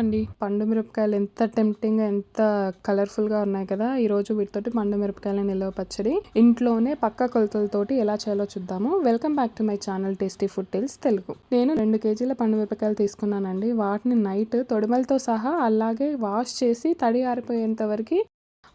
అండి. పండు మిరపకాయలు ఎంత టెంప్టింగ్‌గా, ఎంత కలర్‌ఫుల్‌గా ఉన్నాయి కదా! ఈరోజు వీటితోటి పండు మిరపకాయల నిల్వ పచ్చడి ఇంట్లోనే పక్కా కొలతలతోటి ఎలా చేయాలో చూద్దాము. Welcome back to my channel tasty food tills Telugu. నేను 2 కేజీల పండు మిరపకాయలు తీసుకున్నానండి. వాటిని నైట్ తొడిమలతో సహా అలాగే వాష్ చేసి తడి ఆరిపోయేంత వరకు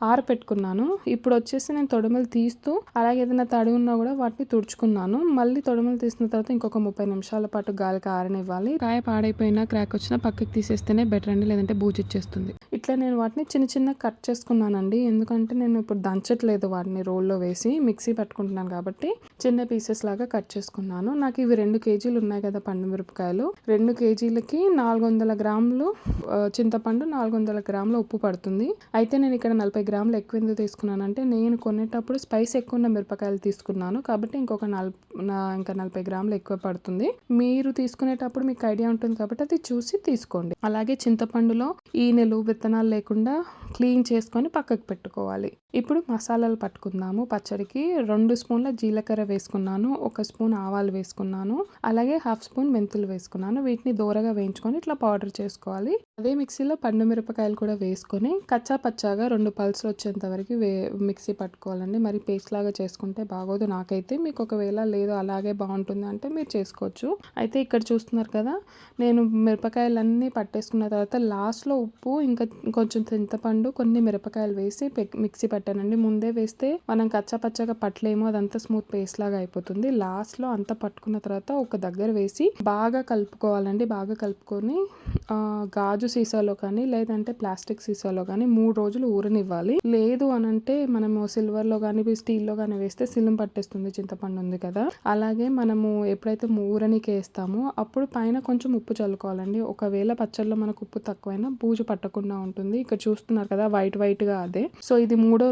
ఆరపెట్టుకున్నాను. ఇప్పుడు వచ్చేసి నేను తొడిమలు తీస్తూ అలాగే ఏదైనా తడి ఉన్నా కూడా వాటిని తుడుచుకున్నాను. మళ్ళీ తొడిమలు తీసిన తర్వాత ఇంకొక 30 నిమిషాల పాటు గాలికి ఆరనివ్వాలి. కాయ పాడైపోయినా క్రాక్ వచ్చినా పక్కకి తీసేస్తేనే బెటర్ అండి, లేదంటే బూజొచ్చేస్తుంది. ఇట్లా నేను వాటిని చిన్న చిన్న కట్ చేసుకున్నానండి. ఎందుకంటే నేను ఇప్పుడు దంచట్లేదు, వాటిని రోల్లో వేసి మిక్సీ పట్టుకుంటున్నాను కాబట్టి చిన్న పీసెస్ లాగా కట్ చేసుకున్నాను. నాకు ఇవి 2 కేజీలు ఉన్నాయి కదా పండు మిరపకాయలు. 2 కేజీలకి 400 గ్రాములు చింతపండు, 400 గ్రాముల ఉప్పు పడుతుంది. అయితే నేను ఇక్కడ 40 గ్రాములు ఎక్కువ ఎందుకు తీసుకున్నానంటే నేను కొనేటప్పుడు స్పైస్ ఎక్కువ ఉన్న మిరపకాయలు తీసుకున్నాను కాబట్టి ఇంకా 40 గ్రాములు ఎక్కువ పడుతుంది. మీరు తీసుకునేటప్పుడు మీకు ఐడియా ఉంటుంది కాబట్టి అది చూసి తీసుకోండి. అలాగే చింతపండులో ఈనెలు విత్తనాలు లేకుండా క్లీన్ చేసుకొని పక్కకు పెట్టుకోవాలి. ఇప్పుడు మసాలాలు పట్టుకుందాము. పచ్చడికి 2 స్పూన్ల జీలకర్ర వేసుకున్నాను, 1 స్పూన్ ఆవాలు వేసుకున్నాను, అలాగే 1/2 స్పూన్ మెంతులు వేసుకున్నాను. వీటిని దోరగా వేయించుకొని ఇట్లా పౌడర్ చేసుకోవాలి. అదే మిక్సీలో పండు మిరపకాయలు కూడా వేసుకొని కచ్చా పచ్చాగా 2 పల్సులు వచ్చేంత వరకు మిక్సీ పట్టుకోవాలండి. మరి పేస్ట్ లాగా చేసుకుంటే బాగోదు నాకైతే. మీకు ఒకవేళ లేదు అలాగే బాగుంటుంది అంటే మీరు చేసుకోవచ్చు. అయితే ఇక్కడ చూస్తున్నారు కదా, నేను మిరపకాయలన్నీ పట్టేసుకున్న తర్వాత లాస్ట్లో ఉప్పు ఇంకా కొంచెం చింతపండు, కొన్ని మిరపకాయలు వేసి మిక్సీ పట్టానండి. ముందే వేస్తే మనం కచ్చా పచ్చగా పట్టలేము, అదంతా స్మూత్ పేస్ట్ లాగా అయిపోతుంది. లాస్ట్లో అంతా పట్టుకున్న తర్వాత ఒక దగ్గర వేసి బాగా కలుపుకోవాలండి. బాగా కలుపుకొని గాజు సీసాలో కానీ లేదంటే ప్లాస్టిక్ సీసాలో కానీ 3 రోజులు ఊరనివ్వాలి. లేదు అనంటే మనము సిల్వర్లో కానీ స్టీల్లో కానీ వేస్తే సిలుం పట్టేస్తుంది, చింతపండు ఉంది కదా. అలాగే మనము ఎప్పుడైతే ఊరనికి వేస్తామో అప్పుడు పైన కొంచెం ఉప్పు చల్లుకోవాలండి. ఒకవేళ పచ్చళ్ళలో మనకు ఉప్పు తక్కువైనా బూజు పట్టకుండా ఉంటుంది. ఇక్కడ చూస్తున్నారు కదా వైట్గా అదే. సో ఇది మూడో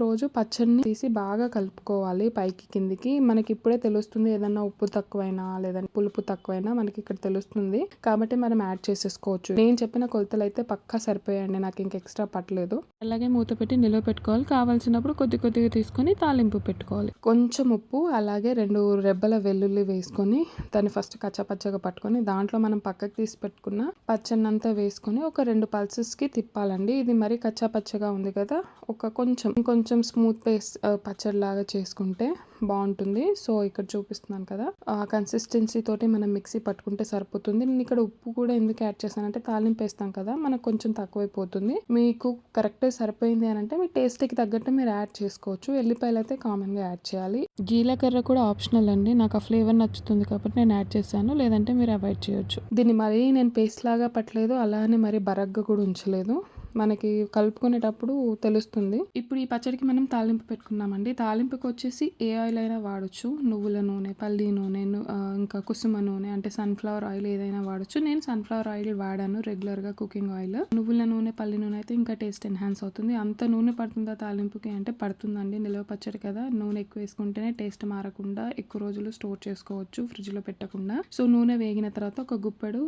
రోజు పచ్చడిని తీసి బాగా కలుపుకోవాలి పైకి కిందికి. మనకి ఇప్పుడే తెలుస్తుంది ఏదన్నా ఉప్పు తక్కువైనా లేదంటే పులుపు తక్కువైనా మనకి ఇక్కడ తెలుస్తుంది కాబట్టి మనం యాడ్ చేసేసుకోవచ్చు. నేను చెప్పిన కొలతలు అయితే పక్కా సరిపోయాయండి, నాకు ఇంక ఎక్స్ట్రా పట్టలేదు. అలాగే మూత పెట్టి నిలువ పెట్టుకోవాలి. కావాల్సినప్పుడు కొద్దిగా తీసుకొని తాలింపు పెట్టుకోవాలి. కొంచెం ఉప్పు అలాగే 2 రెబ్బల వెల్లుల్లి వేసుకొని దాన్ని ఫస్ట్ కచ్చపచ్చగా పట్టుకొని దాంట్లో మనం పక్కకు తీసి పెట్టుకున్న పచ్చన్నంతా వేసుకొని ఒక 2 పల్సెస్కి తిప్పాలండి. ఇది మరీ కచ్చాపచ్చగా ఉంది కదా, కొంచెం స్మూత్ పేస్ట్ పచ్చడి లాగా చేసుకుంటే బాగుంటుంది. సో ఇక్కడ చూపిస్తున్నాను కదా, ఆ కన్సిస్టెన్సీ తోటి మనం మిక్సీ పట్టుకుంటే సరిపోతుంది. నేను ఇక్కడ ఉప్పు కూడా ఎందుకు యాడ్ చేశానంటే తాలింపు వేస్తాం కదా, మనకు కొంచెం తక్కువైపోతుంది. మీకు కరెక్ట్ సరిపోయింది అని అంటే మీ టేస్ట్కి తగ్గట్టు మీరు యాడ్ చేసుకోవచ్చు. ఎల్లిపాయలు అయితే కామన్గా యాడ్ చేయాలి. జీలకర్ర కూడా ఆప్షనల్ అండి, నాకు ఆ ఫ్లేవర్ నచ్చుతుంది కాబట్టి నేను యాడ్ చేశాను, లేదంటే మీరు అవాయిడ్ చేయొచ్చు. దీన్ని మరీ నేను పేస్ట్ లాగా పట్టలేదు, అలానే మరి బరగ్గా కూడా ఉంచలేదు, మనకి కలుపుకునేటప్పుడు తెలుస్తుంది. ఇప్పుడు ఈ పచ్చడికి మనం తాలింపు పెట్టుకున్నామండి. తాలింపుకి వచ్చేసి ఏ ఆయిల్ అయినా వాడచ్చు. నువ్వుల నూనె, పల్లి నూనె, ఇంకా కుసుమ నూనె అంటే సన్ఫ్లవర్ ఆయిల్ ఏదైనా వాడచ్చు. నేను సన్ఫ్లవర్ ఆయిల్ వాడాను రెగ్యులర్గా కుకింగ్ ఆయిల్. నువ్వుల నూనె, పల్లి నూనె అయితే ఇంకా టేస్ట్ ఎన్హాన్స్ అవుతుంది. అంత నూనె పడుతుందా తాలింపుకి అంటే పడుతుందండి. నిల్వ పచ్చడి కదా, నూనె ఎక్కువ వేసుకుంటేనే టేస్ట్ మారకుండా ఎక్కువ రోజులు స్టోర్ చేసుకోవచ్చు ఫ్రిడ్జ్లో పెట్టకుండా. సో నూనె వేగిన తర్వాత ఒక గుప్పెడు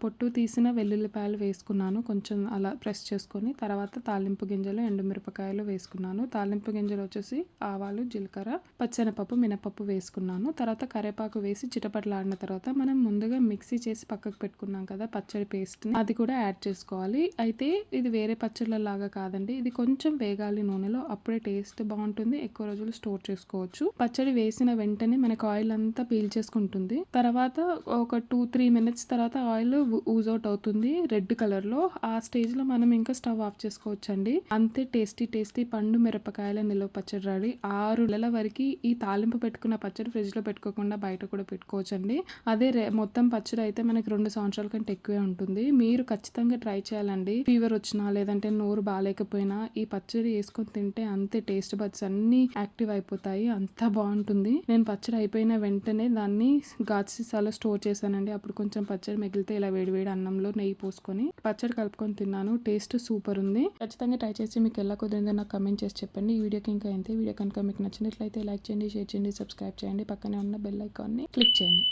పొట్టు తీసిన వెల్లుల్లిపాయలు వేసుకున్నాను. కొంచెం అలా ప్రెస్ చేసుకుని తర్వాత తాలింపు గింజలు, ఎండుమిరపకాయలు వేసుకున్నాను. తాలింపు గింజలు వచ్చేసి ఆవాలు, జీలకర్ర, పచ్చెనపప్పు, మినపప్పు వేసుకున్నాను. తర్వాత కరివేపాకు వేసి చిటపట్లాడిన తర్వాత మనం ముందుగా మిక్సీ చేసి పక్కకు పెట్టుకున్నాం కదా పచ్చడి పేస్ట్, అది కూడా యాడ్ చేసుకోవాలి. అయితే ఇది వేరే పచ్చళ్ళ లాగా కాదండి, ఇది కొంచెం వేగాలి నూనెలో, అప్పుడే టేస్ట్ బాగుంటుంది, ఎక్కువ రోజులు స్టోర్ చేసుకోవచ్చు. పచ్చడి వేసిన వెంటనే మనకు ఆయిల్ అంతా పీల్చేసుకుంటుంది. తర్వాత ఒక 2-3 మినిట్స్ తర్వాత ఆయిల్ ఊజ్ అవుట్ అవుతుంది రెడ్ కలర్ లో. ఆ స్టేజ్ లో మనం ఇంకా స్టవ్ ఆఫ్ చేసుకోవచ్చు అండి. అంతే టేస్టీ పండు మిరపకాయల నిల్వ పచ్చడి రెడీ. 6 నెలల వరకు ఈ తాలింపు పెట్టుకున్న పచ్చడి ఫ్రిడ్జ్ లో పెట్టుకోకుండా బయట కూడా పెట్టుకోవచ్చు అండి. అదే మొత్తం పచ్చడి అయితే మనకి 2 సంవత్సరాల కంటే ఎక్కువే ఉంటుంది. మీరు ఖచ్చితంగా ట్రై చేయాలండి. ఫీవర్ వచ్చినా లేదంటే నోరు బాగాలేకపోయినా ఈ పచ్చడి వేసుకొని తింటే అంతే టేస్ట్ బడ్స్ అన్ని యాక్టివ్ అయిపోతాయి, అంత బాగుంటుంది. నేను పచ్చడి అయిపోయిన వెంటనే దాన్ని గాజు సీసాలో స్టోర్ చేశానండి. అప్పుడు కొంచెం పచ్చడి మిగిలితే ఇలా వేడివేడి అన్నంలో నెయ్యి పోసుకొని పచ్చడి కలుపుకొని తిన్నాను. టేస్ట్ సూపర్ ఉంది. ఖచ్చితంగా ట్రై చేసి మీకు ఎలా కుదిరిందో నాకు కమెంట్ చేసి చెప్పండి. ఈ వీడియోకి ఇంకా ఎంత వీడియో కనుక మీకు నచ్చినట్లయితే లైక్ చేయండి, షేర్ చేయండి, సబ్స్క్రైబ్ చేయండి, పక్కనే ఉన్న బెల్ ఐకాన్ని క్లిక్ చేయండి.